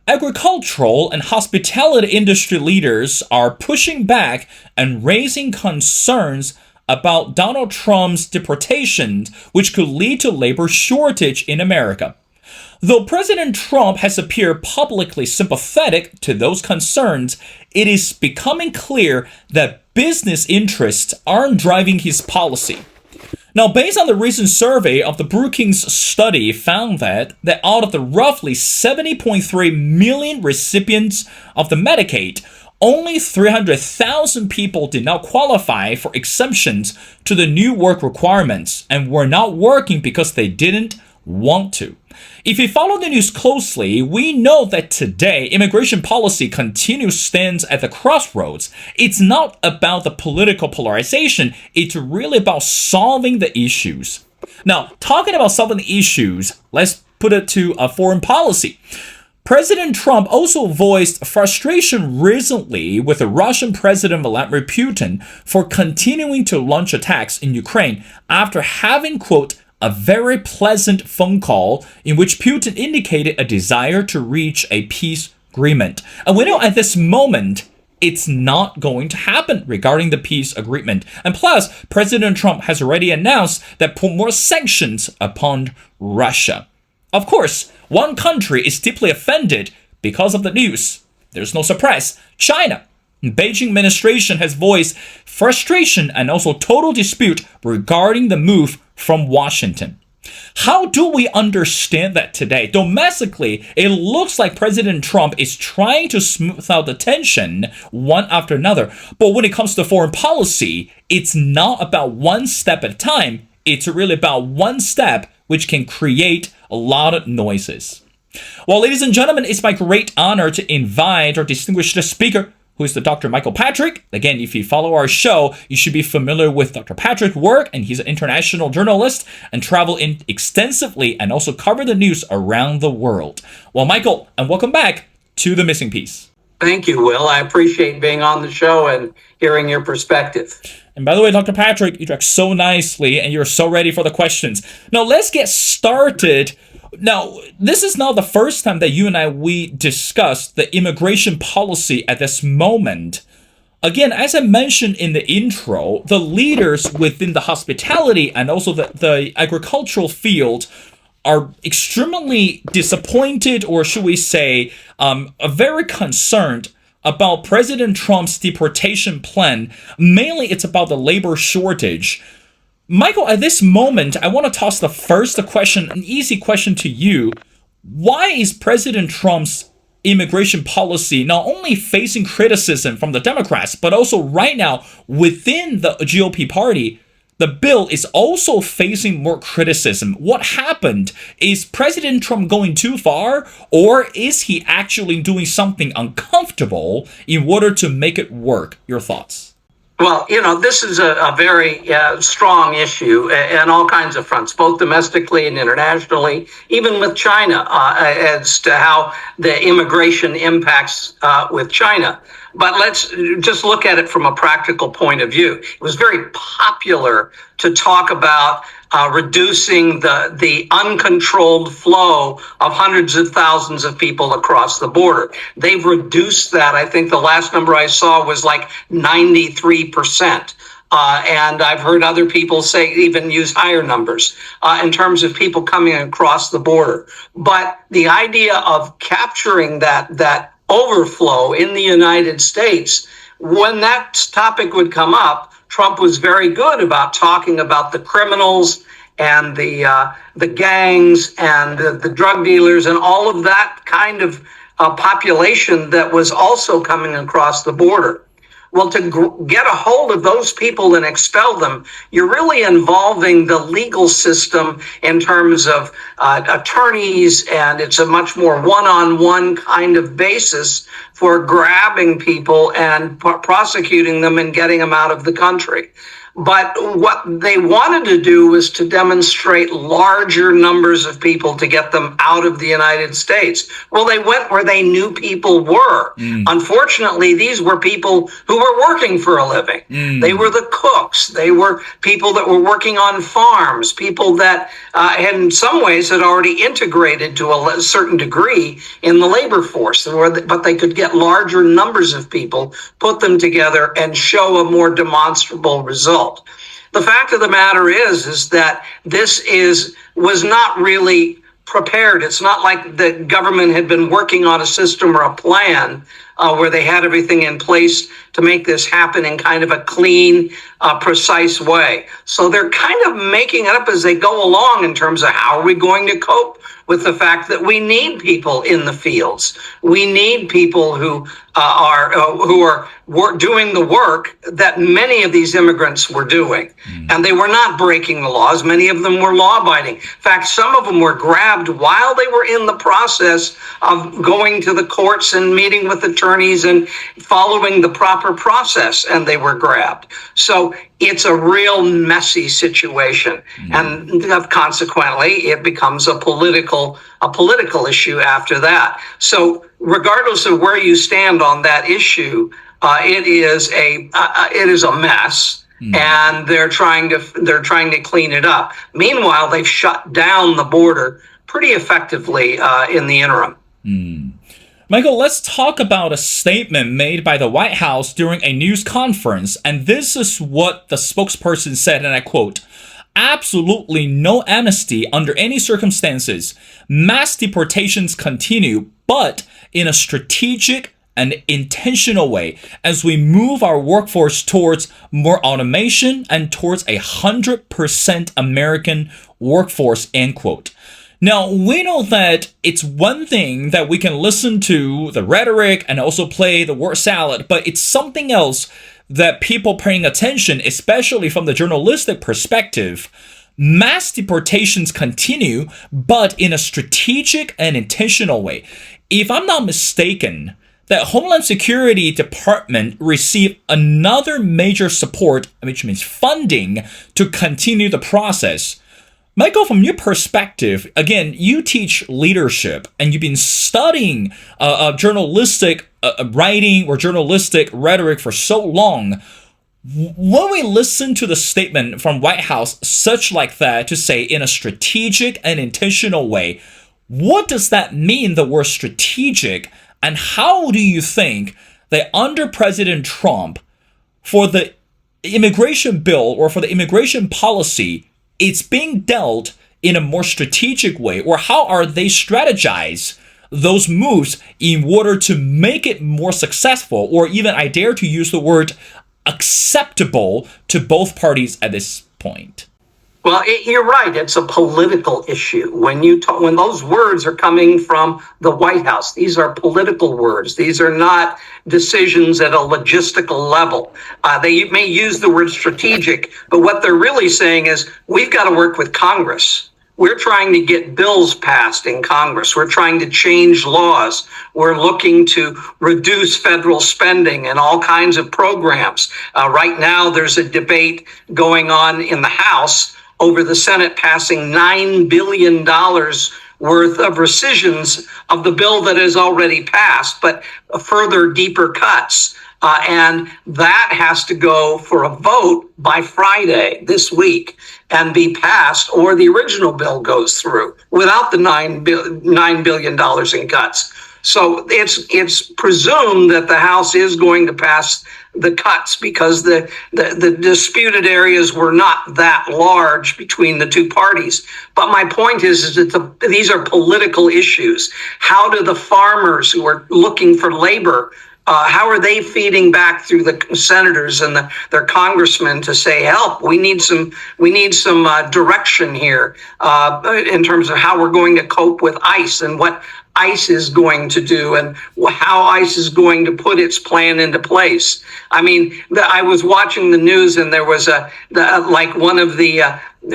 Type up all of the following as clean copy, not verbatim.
Agricultural and hospitality industry leaders are pushing back and raising concerns about Donald Trump's deportation, which could lead to labor shortage in America. Though President Trump has appeared publicly sympathetic to those concerns, it is becoming clear that business interests aren't driving his policy. Now, based on the recent survey of the Brookings study found that out of the roughly 70.3 million recipients of the Medicaid, only 300,000 people did not qualify for exemptions to the new work requirements and were not working because they didn't want to. If you follow the news closely, we know that today immigration policy continues stands at the crossroads. It's not about the political polarization, it's really about solving the issues. Now, talking about solving the issues, let's put it to a foreign policy. President Trump also voiced frustration recently with the Russian President Vladimir Putin for continuing to launch attacks in Ukraine after having, quote, a very pleasant phone call in which Putin indicated a desire to reach a peace agreement. And we know at this moment, it's not going to happen regarding the peace agreement. And plus, President Trump has already announced that put more sanctions upon Russia. Of course, one country is deeply offended because of the news. There's no surprise, China. Beijing administration has voiced frustration and also total dispute regarding the move from Washington. How do we understand that today? Domestically, it looks like President Trump is trying to smooth out the tension one after another. But when it comes to foreign policy, it's not about one step at a time. It's really about one step which can create a lot of noises. Well, ladies and gentlemen, it's my great honor to invite our distinguished speaker, who is the Dr. Michael Patrick. Again, if you follow our show, you should be familiar with Dr. Patrick's work, and he's an international journalist and travel extensively and also cover the news around the world. Well, Michael, and welcome back to The Missing Piece. Thank you, Will. I appreciate being on the show and hearing your perspective. And by the way, Dr. Patrick, you talk so nicely and you're so ready for the questions. Now, let's get started. Now, this is not the first time that you and we discussed the immigration policy at this moment. Again, as I mentioned in the intro, the leaders within the hospitality and also the agricultural field are extremely disappointed, or should we say, are very concerned about President Trump's deportation plan. Mainly, it's about the labor shortage. Michael, at this moment, I want to toss the first question, an easy question to you. Why is President Trump's immigration policy not only facing criticism from the Democrats, but also right now within the GOP party, the bill is also facing more criticism? What happened? Is President Trump going too far, or is he actually doing something uncomfortable in order to make it work? Your thoughts? Well, this is a very strong issue on all kinds of fronts, both domestically and internationally, even with China, as to how the immigration impacts with China. But let's just look at it from a practical point of view. It was very popular to talk about reducing the uncontrolled flow of hundreds of thousands of people across the border. They've reduced that. I think the last number I saw was like 93%. And I've heard other people say even use higher numbers in terms of people coming across the border. But the idea of capturing that overflow in the United States, when that topic would come up, Trump was very good about talking about the criminals and the gangs and the drug dealers and all of that kind of population that was also coming across the border. Well, to get a hold of those people and expel them, you're really involving the legal system in terms of attorneys, and it's a much more one-on-one kind of basis for grabbing people and prosecuting them and getting them out of the country. But what they wanted to do was to demonstrate larger numbers of people to get them out of the United States. Well, they went where they knew people were. Unfortunately, these were people who were working for a living. They were the cooks. They were people that were working on farms, people that in some ways had already integrated to a certain degree in the labor force, but they could get larger numbers of people, put them together, and show a more demonstrable result. The fact of the matter is that this was not really prepared. It's not like the government had been working on a system or a plan where they had everything in place to make this happen in kind of a clean, precise way. So they're kind of making it up as they go along in terms of how are we going to cope with the fact that we need people in the fields. We need people who are doing the work that many of these immigrants were doing. And they were not breaking the laws. Many of them were law-abiding. In fact, some of them were grabbed while they were in the process of going to the courts and meeting with attorneys and following the proper process, and they were grabbed. So it's a real messy situation. And consequently, it becomes a political issue after that. So regardless of where you stand on that issue, it is a mess, and they're trying to clean it up. Meanwhile, they've shut down the border pretty effectively in the interim. Michael, let's talk about a statement made by the White House during a news conference, and this is what the spokesperson said, and I quote, "Absolutely no amnesty under any circumstances. Mass deportations continue, but in a strategic and intentional way as we move our workforce towards more automation and towards 100% American workforce," end quote. Now, we know that it's one thing that we can listen to the rhetoric and also play the word salad, but it's something else that people paying attention, especially from the journalistic perspective. Mass deportations continue, but in a strategic and intentional way. If I'm not mistaken, the Homeland Security Department received another major support, which means funding, to continue the process. Michael, from your perspective, again, you teach leadership and you've been studying journalistic writing or journalistic rhetoric for so long. When we listen to the statement from White House, such like that, to say in a strategic and intentional way, what does that mean, the word strategic? And how do you think that under President Trump, for the immigration bill or for the immigration policy, it's being dealt in a more strategic way? Or how are they strategize those moves in order to make it more successful, or even, I dare to use the word, acceptable to both parties at this point? Well, you're right. It's a political issue. When those words are coming from the White House, these are political words. These are not decisions at a logistical level. They may use the word strategic, but what they're really saying is we've got to work with Congress. We're trying to get bills passed in Congress. We're trying to change laws. We're looking to reduce federal spending and all kinds of programs. Right now, there's a debate going on in the House over the Senate passing $9 billion worth of rescissions of the bill that is already passed, but further deeper cuts. And that has to go for a vote by Friday this week and be passed, or the original bill goes through without the $9 billion in cuts. So it's presumed that the House is going to pass the cuts because the disputed areas were not that large between the two parties. But my point is that these are political issues. How do the farmers who are looking for labor, how are they feeding back through the senators and their congressmen to say, help, we need some direction here in terms of how we're going to cope with ICE and what ICE is going to do and how ICE is going to put its plan into place. I mean, I was watching the news, and there was one of the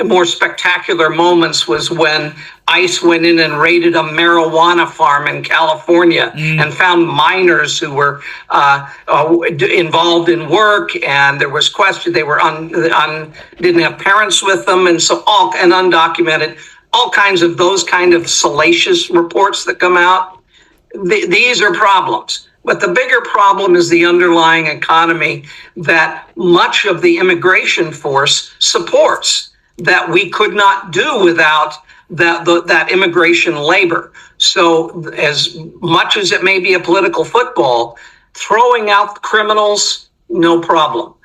more spectacular moments was when ICE went in and raided a marijuana farm in California and found minors who were involved in work, and there was question they were didn't have parents with them, and so and undocumented, all kinds of those kind of salacious reports that come out. These are problems. But the bigger problem is the underlying economy that much of the immigration force supports, that we could not do without that immigration labor. So as much as it may be a political football, throwing out criminals, no problem.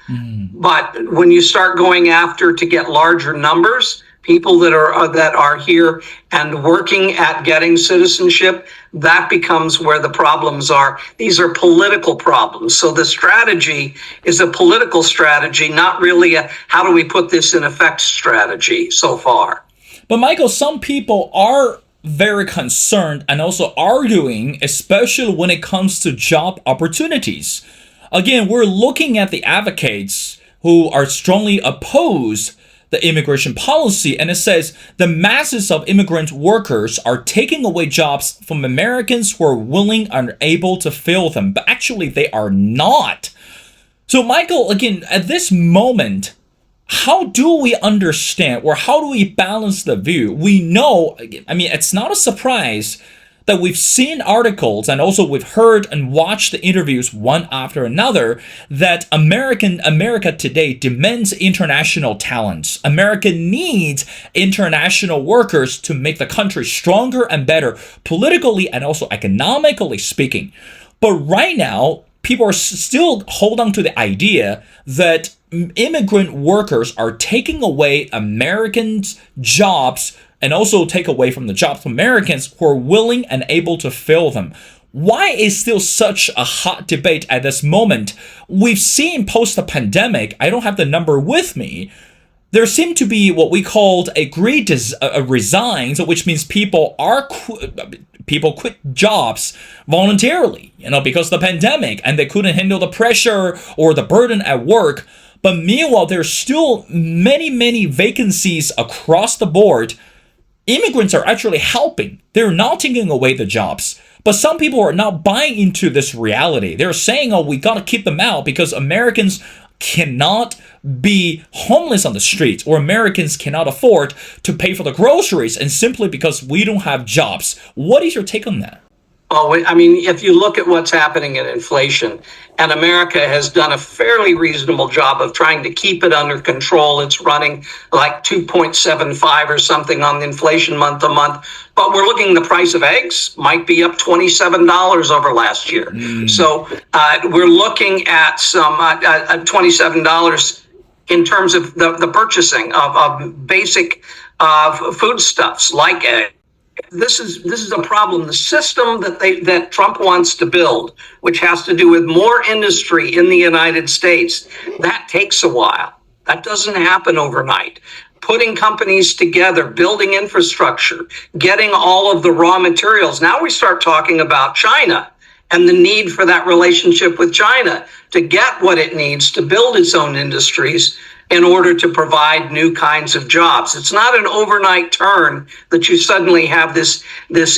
But when you start going after to get larger numbers, people that are here and working at getting citizenship, that becomes where the problems are. These are political problems. So the strategy is a political strategy, not really a how do we put this in effect strategy so far. But Michael, some people are very concerned and also arguing, especially when it comes to job opportunities. Again, we're looking at the advocates who are strongly opposed the immigration policy, and it says the masses of immigrant workers are taking away jobs from Americans who are willing and able to fill them, but actually they are not. So Michael, again, at this moment, how do we understand, or how do we balance the view? We know, I mean, it's not a surprise that we've seen articles and also we've heard and watched the interviews one after another that America today demands international talents. America needs international workers to make the country stronger and better, politically and also economically speaking. But right now, people are still hold on to the idea that immigrant workers are taking away Americans' jobs and also take away from the jobs of Americans who are willing and able to fill them. Why is still such a hot debate at this moment? We've seen post the pandemic, I don't have the number with me, there seem to be what we called a great resigns, which means people quit jobs voluntarily, because of the pandemic, and they couldn't handle the pressure or the burden at work. But meanwhile, there's still many vacancies across the board. Immigrants are actually helping. They're not taking away the jobs. But some people are not buying into this reality. They're saying, oh, we got to keep them out because Americans cannot be homeless on the streets, or Americans cannot afford to pay for the groceries, and simply because we don't have jobs. What is your take on that? Oh, I mean, if you look at what's happening in inflation, and America has done a fairly reasonable job of trying to keep it under control. It's running like 2.75 or something on the inflation month to month. But we're looking, the price of eggs might be up $27 over last year. So we're looking at some $27 in terms of the purchasing of basic foodstuffs like eggs. This is a problem. The system that Trump wants to build, which has to do with more industry in the United States, that takes a while. That doesn't happen overnight. Putting companies together, building infrastructure, getting all of the raw materials. Now we start talking about China and the need for that relationship with China to get what it needs to build its own industries in order to provide new kinds of jobs. It's not an overnight turn that you suddenly have this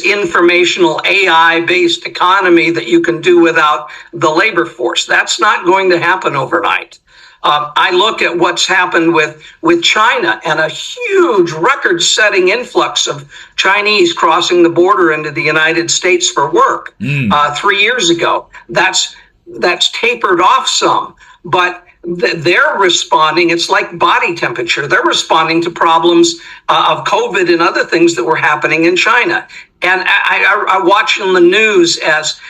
informational AI-based economy that you can do without the labor force. That's not going to happen overnight. I look at what's happened with China and a huge record-setting influx of Chinese crossing the border into the United States for work 3 years ago. That's tapered off some, but they're responding. It's like body temperature. They're responding to problems of COVID and other things that were happening in China. And I watch on the news as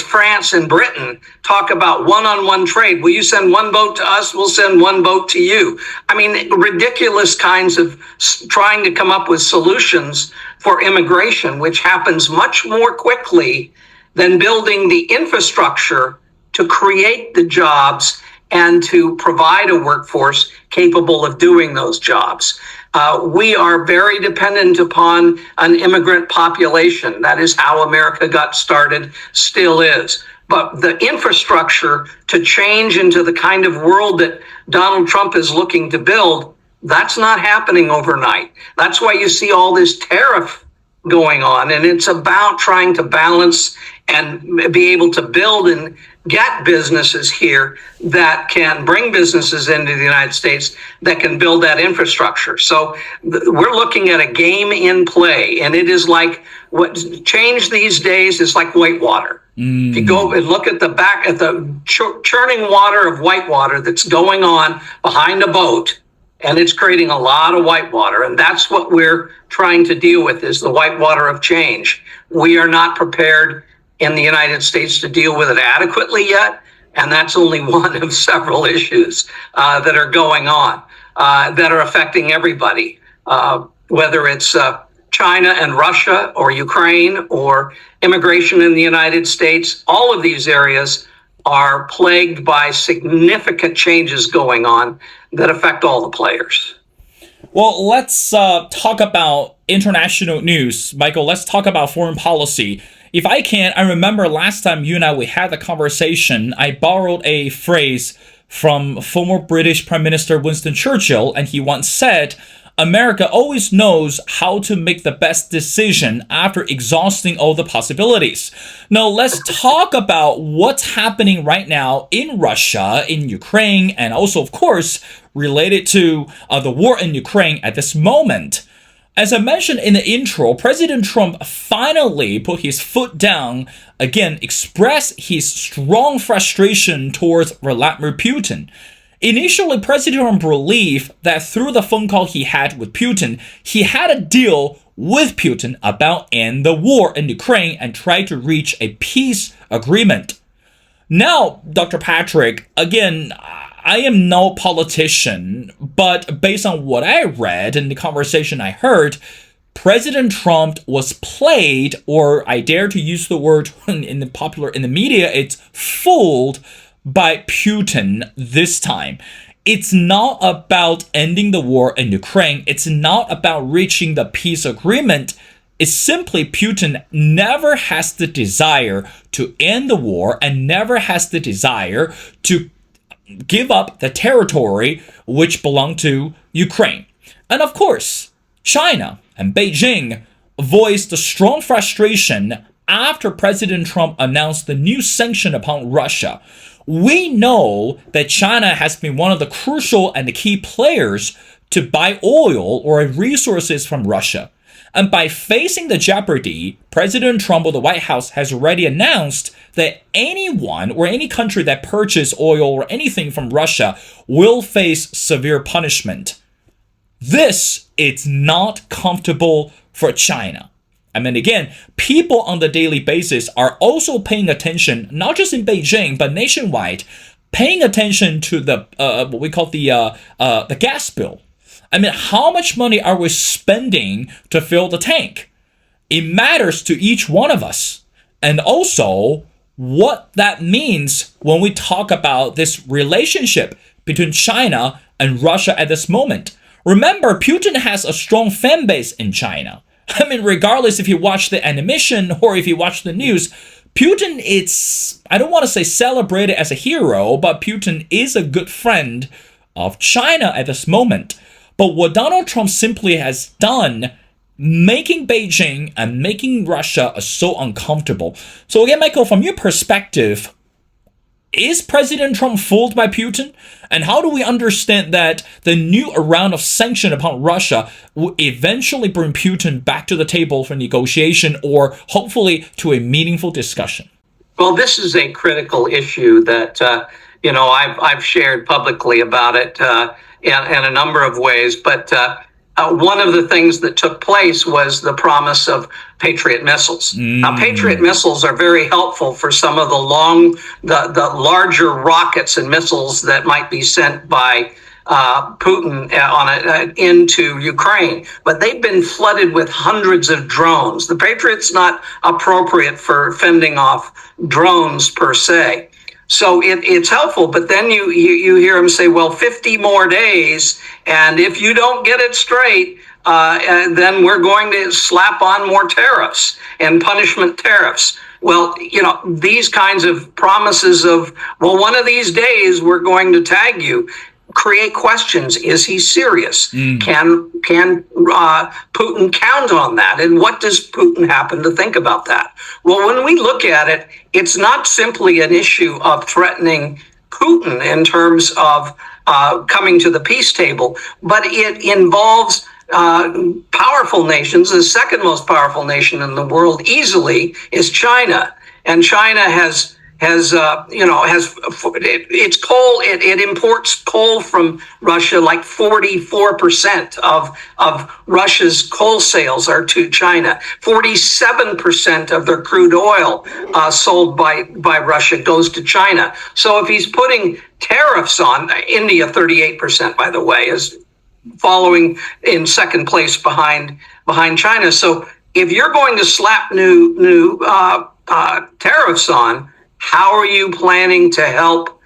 France and Britain talk about one-on-one trade. Will you send one boat to us? We'll send one boat to you. I mean, ridiculous kinds of trying to come up with solutions for immigration, which happens much more quickly than building the infrastructure to create the jobs and to provide a workforce capable of doing those jobs. We are very dependent upon an immigrant population. That is how America got started, still is. But the infrastructure to change into the kind of world that Donald Trump is looking to build, that's not happening overnight. That's why you see all this tariff going on, and it's about trying to balance and be able to build and get businesses here that can bring businesses into the United States that can build that infrastructure. So we're looking at a game in play, and it is like what change these days is like whitewater. If you go and look at the churning water of whitewater that's going on behind a boat, and it's creating a lot of whitewater, and that's what we're trying to deal with, is the whitewater of change. We are not prepared in the United States to deal with it adequately yet, and that's only one of several issues that are going on that are affecting everybody, whether it's China and Russia or Ukraine or immigration in the United States. All of these areas are plagued by significant changes going on that affect all the players. Well, let's talk about international news. Michael, let's talk about foreign policy. If I can, I remember last time you and we had the conversation, I borrowed a phrase from former British Prime Minister Winston Churchill, and he once said, America always knows how to make the best decision after exhausting all the possibilities. Now, let's talk about what's happening right now in Russia, in Ukraine, and also, of course, related to the war in Ukraine at this moment. As I mentioned in the intro, President Trump finally put his foot down, again, expressed his strong frustration towards Vladimir Putin. Initially, President Trump believed that through the phone call he had with Putin, he had a deal with Putin about end the war in Ukraine and try to reach a peace agreement. Now, Dr. Patrick, again, I am no politician, but based on what I read and the conversation I heard, President Trump was played, or I dare to use the word in the media, it's fooled by Putin this time. It's not about ending the war in Ukraine. It's not about reaching the peace agreement. It's simply Putin never has the desire to end the war and never has the desire to give up the territory which belonged to Ukraine. And of course, China and Beijing voiced a strong frustration after President Trump announced the new sanction upon Russia. We know that China has been one of the crucial and the key players to buy oil or resources from Russia. And by facing the jeopardy, President Trump or the White House has already announced that anyone or any country that purchases oil or anything from Russia will face severe punishment. This is not comfortable for China. I mean, again, people on the daily basis are also paying attention, not just in Beijing, but nationwide, paying attention to the what we call the gas bill. I mean, how much money are we spending to fill the tank? It matters to each one of us. And also, what that means when we talk about this relationship between China and Russia at this moment. Remember, Putin has a strong fan base in China. I mean, regardless if you watch the animation or if you watch the news, Putin is, I don't want to say celebrated as a hero, but Putin is a good friend of China at this moment. But what Donald Trump simply has done, making Beijing and making Russia so uncomfortable. So again, Michael, from your perspective, is President Trump fooled by Putin? And how do we understand that the new round of sanction upon Russia will eventually bring Putin back to the table for negotiation or hopefully to a meaningful discussion? Well, this is a critical issue that, I've shared publicly about it in a number of ways. But one of the things that took place was the promise of Patriot missiles. Now, Patriot missiles are very helpful for some of the larger rockets and missiles that might be sent by Putin into Ukraine, but they've been flooded with hundreds of drones. The Patriot's not appropriate for fending off drones per se. So it's helpful, but then you hear him say, well, 50 more days, and if you don't get it straight, then we're going to slap on more tariffs and punishment tariffs. Well, these kinds of promises of, well, one of these days we're going to tag you. create questions. Is he serious? Can Putin count on that? And what does Putin happen to think about that? Well, when we look at it, it's not simply an issue of threatening Putin in terms of coming to the peace table, but it involves powerful nations. The second most powerful nation in the world easily is China, and China has its coal. It imports coal from Russia. Like 44% of Russia's coal sales are to China. 47% of their crude oil sold by Russia goes to China. So if he's putting tariffs on India, 38%, by the way, is following in second place behind China. So if you're going to slap new tariffs on, how are you planning to help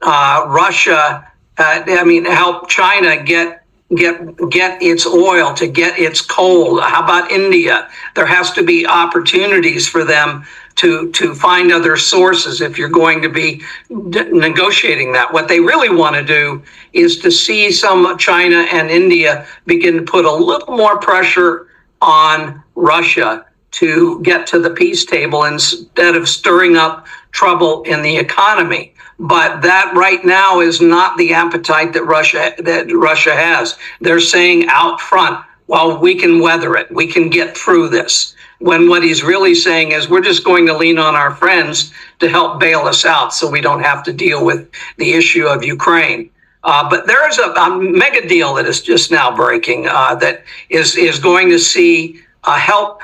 Russia? Help China get its oil, to get its coal? How about India? There has to be opportunities for them to find other sources if you're going to be negotiating that. What they really want to do is to see some China and India begin to put a little more pressure on Russia to get to the peace table instead of stirring up trouble in the economy. But that right now is not the appetite that Russia has. They're saying out front, well, we can weather it. We can get through this. When what he's really saying is we're just going to lean on our friends to help bail us out so we don't have to deal with the issue of Ukraine. But there is a mega deal that is just now breaking that is going to see help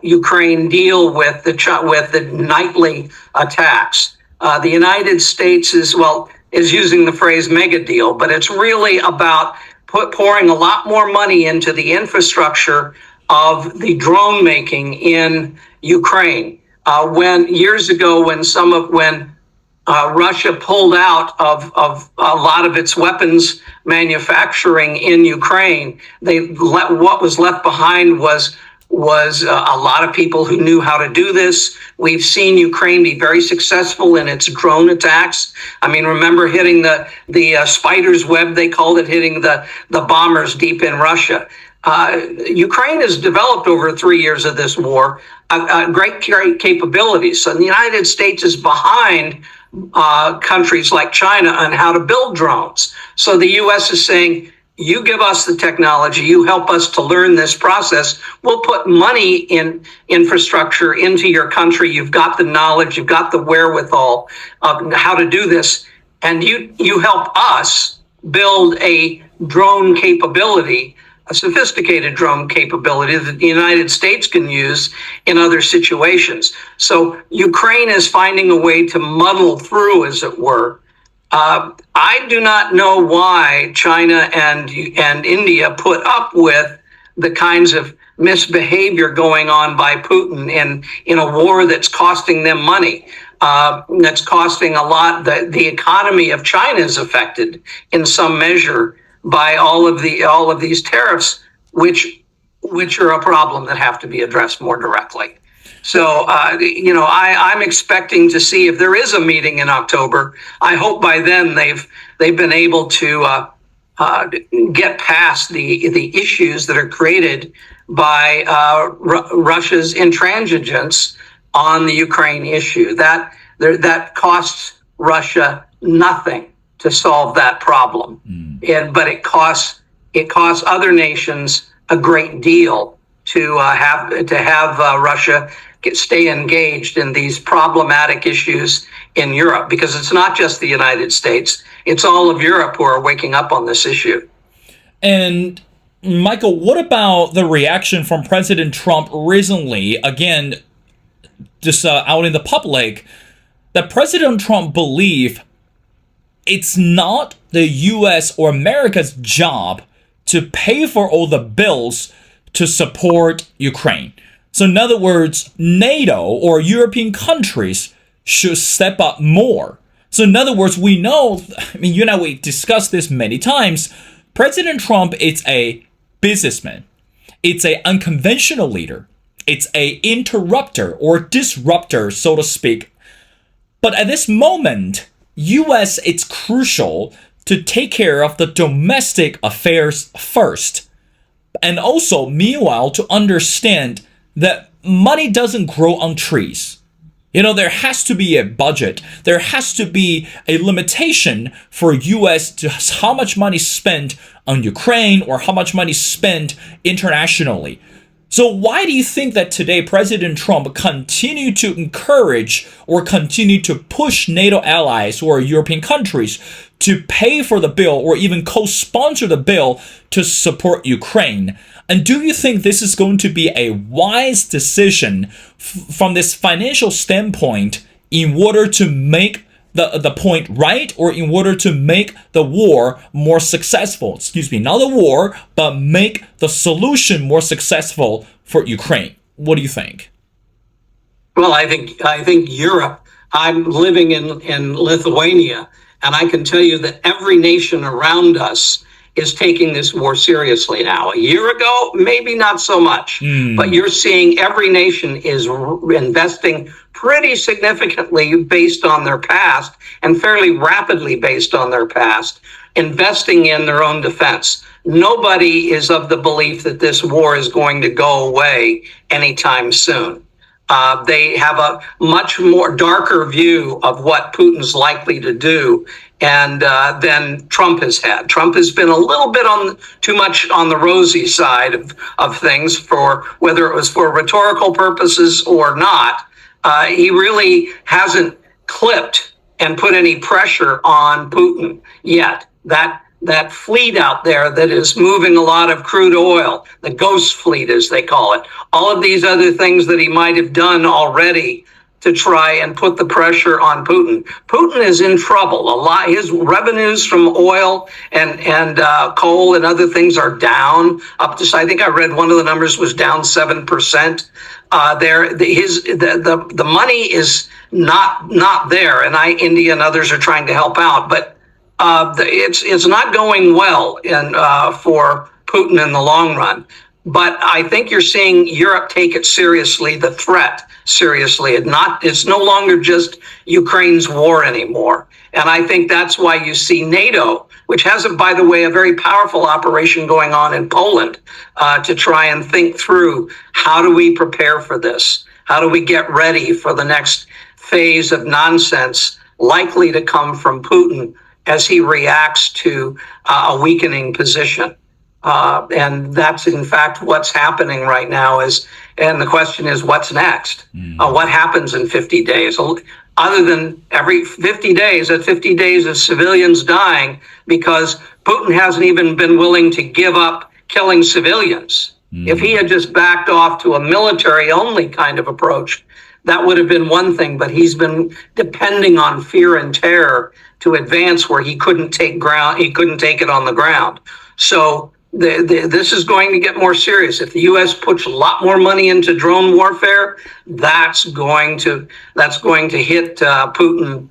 Ukraine deal with the nightly attacks. The United States is using the phrase mega deal, but it's really about pouring a lot more money into the infrastructure of the drone making in Ukraine. When years ago, when Russia pulled out of a lot of its weapons manufacturing in Ukraine, what was left behind was a lot of people who knew how to do this. We've seen Ukraine be very successful in its drone attacks. I mean, remember hitting the spider's web, they called it, hitting the bombers deep in Russia. Ukraine has developed over 3 years of this war great capabilities. So the United States is behind countries like China on how to build drones. So the U.S. is saying, you give us the technology, you help us to learn this process, we'll put money in infrastructure into your country. You've got the knowledge, you've got the wherewithal of how to do this, and you help us build a drone capability, a sophisticated drone capability that the United States can use in other situations. So Ukraine is finding a way to muddle through, as it were. I do not know why China and India put up with the kinds of misbehavior going on by Putin in a war that's costing them money, that's costing a lot. The economy of China is affected in some measure by all of these tariffs, which are a problem that have to be addressed more directly. So, I'm expecting to see if there is a meeting in October. I hope by then they've been able to get past the issues that are created by Russia's intransigence on the Ukraine issue. That costs Russia nothing to solve that problem, but it costs other nations a great deal to have Russia stay engaged in these problematic issues in Europe, because it's not just the United States, it's all of Europe who are waking up on this issue. And Michael, what about the reaction from President Trump recently, again, just out in the public, that President Trump believed it's not the U.S. or America's job to pay for all the bills to support Ukraine. So in other words, NATO or European countries should step up more. So in other words, we know, we discussed this many times, President Trump is a businessman. It's an unconventional leader. It's an interrupter or disruptor, so to speak. But at this moment, U.S., it's crucial to take care of the domestic affairs first. And also, meanwhile, to understand that money doesn't grow on trees. There has to be a budget. There has to be a limitation for US to how much money spent on Ukraine or how much money spent internationally. So why do you think that today President Trump continued to encourage or continue to push NATO allies or European countries to pay for the bill or even co-sponsor the bill to support Ukraine? And do you think this is going to be a wise decision from this financial standpoint in order to make the point right, or in order to make the war more successful? Excuse me, not the war, but make the solution more successful for Ukraine. What do you think? Well, I think Europe. I'm living in Lithuania, and I can tell you that every nation around us is taking this war seriously now. A year ago, maybe not so much, but you're seeing every nation is investing pretty significantly based on their past, and fairly rapidly based on their past, investing in their own defense. Nobody is of the belief that this war is going to go away anytime soon. They have a much more darker view of what Putin's likely to do, and than Trump has had. Trump has been a little bit too much on the rosy side of things, for whether it was for rhetorical purposes or not. He really hasn't clipped and put any pressure on Putin yet. That fleet out there that is moving a lot of crude oil, the ghost fleet as they call it, all of these other things that he might have done already to try and put the pressure on Putin. Putin is in trouble. A lot. His revenues from oil and coal and other things are down up to. I think I read one of the numbers was down 7%. The money is not there, and India and others are trying to help out, but it's not going well for Putin in the long run. But I think you're seeing Europe take it seriously, the threat seriously. It's no longer just Ukraine's war anymore. And I think that's why you see NATO, which has, by the way, a very powerful operation going on in Poland, to try and think through, how do we prepare for this? How do we get ready for the next phase of nonsense likely to come from Putin as he reacts to a weakening position? And that's, in fact, what's happening right now. And the question is, what's next? What happens in 50 days? Other than every 50 days, that's 50 days of civilians dying because Putin hasn't even been willing to give up killing civilians. If he had just backed off to a military-only kind of approach, that would have been one thing. But he's been depending on fear and terror to advance where he couldn't take ground. He couldn't take it on the ground. So this is going to get more serious. If the U.S. puts a lot more money into drone warfare, that's going to hit Putin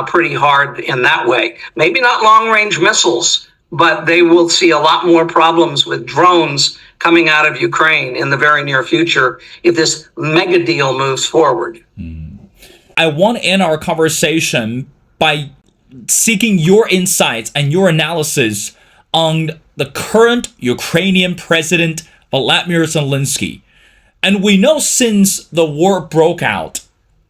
pretty hard in that way. Maybe not long-range missiles, but they will see a lot more problems with drones coming out of Ukraine in the very near future if this mega deal moves forward. I want to end our conversation by seeking your insights and your analysis on the current Ukrainian president, Volodymyr Zelensky. And we know since the war broke out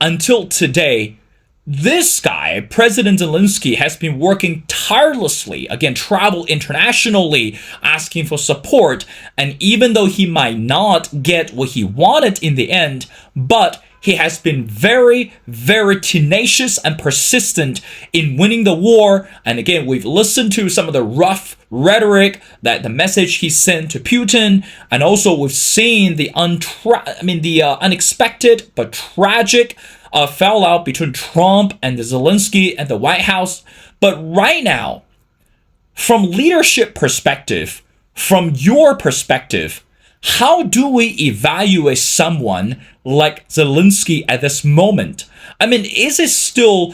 until today, this guy, President Zelensky, has been working tirelessly, again, travel internationally, asking for support. And even though he might not get what he wanted in the end, but he has been very, very tenacious and persistent in winning the war. And again, we've listened to some of the rough rhetoric, that the message he sent to Putin, and also we've seen the unexpected but tragic fallout between Trump and Zelensky and the White House. But right now, from leadership perspective, from your perspective, how do we evaluate someone like Zelensky at this moment? I mean, is it still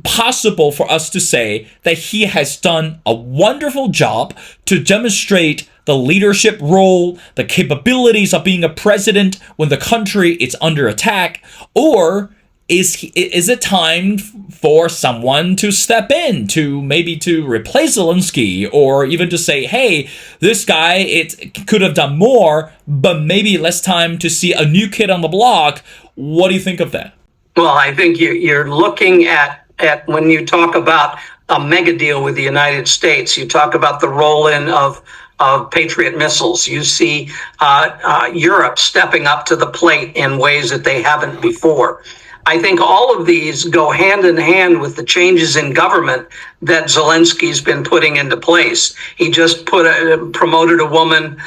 possible for us to say that he has done a wonderful job to demonstrate the leadership role, the capabilities of being a president when the country is under attack? Or is it time for someone to step in to maybe to replace Zelensky, or even to say, hey, this guy, it could have done more, but maybe less time to see a new kid on the block? What do you think of that? Well, I think you're looking at when you talk about a mega deal with the United States, you talk about the roll-in of Patriot missiles. You see Europe stepping up to the plate in ways that they haven't before. I think all of these go hand in hand with the changes in government that Zelensky's been putting into place. He just promoted a woman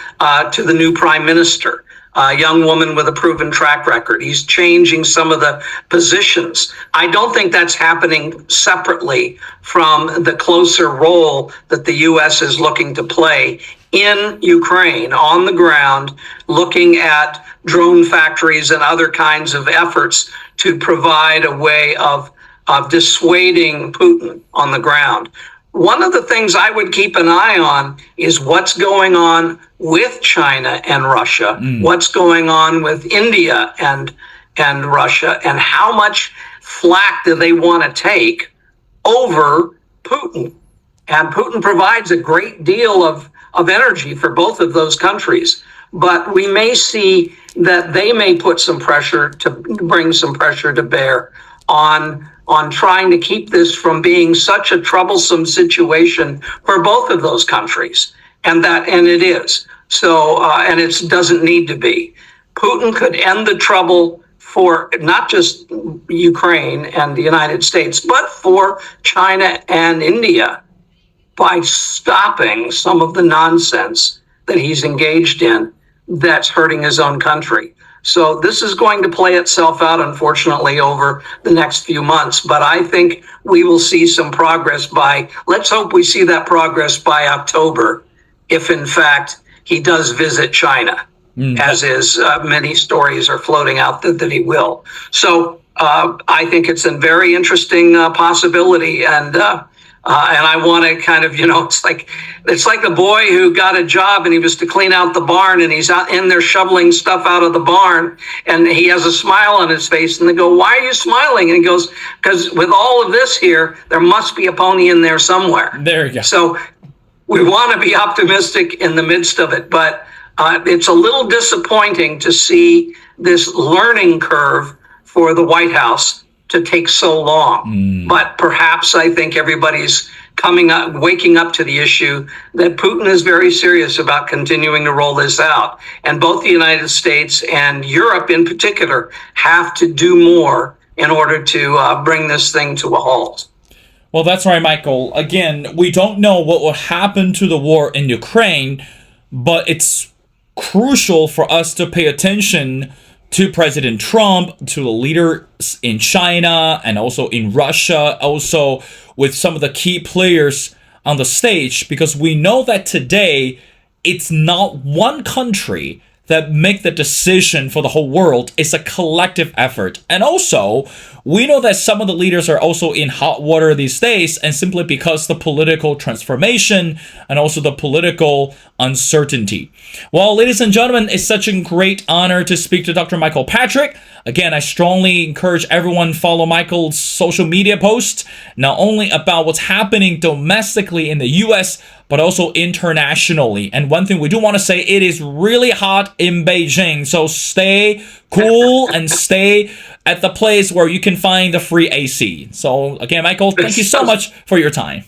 to the new prime minister, a young woman with a proven track record. He's changing some of the positions. I don't think that's happening separately from the closer role that the U.S. is looking to play in Ukraine, on the ground, looking at drone factories and other kinds of efforts to provide a way of dissuading Putin on the ground. One of the things I would keep an eye on is what's going on with China and Russia, what's going on with India and Russia, and how much flack do they want to take over Putin. And Putin provides a great deal of energy for both of those countries. But we may see that they may put some pressure to bring some pressure to bear on trying to keep this from being such a troublesome situation for both of those countries. And it is. So, and it doesn't need to be. Putin could end the trouble for not just Ukraine and the United States, but for China and India by stopping some of the nonsense that he's engaged in that's hurting his own country. So this is going to play itself out, unfortunately, over the next few months. But I think we will see some progress let's hope we see that progress by October, if in fact he does visit China, as is many stories are floating out that he will. So I think it's a very interesting possibility. And I want to kind of, it's like the boy who got a job and he was to clean out the barn, and he's out in there shoveling stuff out of the barn, and he has a smile on his face, and they go, "Why are you smiling?" And he goes, "Because with all of this here, there must be a pony in there somewhere." There you go. So we want to be optimistic in the midst of it, but it's a little disappointing to see this learning curve for the White House to take so long. But perhaps I think everybody's waking up to the issue that Putin is very serious about continuing to roll this out. And both the United States and Europe in particular have to do more in order to bring this thing to a halt. Well, that's right, Michael. Again, we don't know what will happen to the war in Ukraine, but it's crucial for us to pay attention to President Trump, to the leaders in China and also in Russia, also with some of the key players on the stage, because we know that today it's not one country that make the decision for the whole world. It's a collective effort. And also, we know that some of the leaders are also in hot water these days, and simply because the political transformation and also the political uncertainty. Well, ladies and gentlemen, it's such a great honor to speak to Dr. Michael Patrick. Again, I strongly encourage everyone follow Michael's social media posts, not only about what's happening domestically in the US, but also internationally. And one thing we do want to say, it is really hot in Beijing, so stay cool and stay at the place where you can find the free AC. So again, Michael, thank you so much for your time.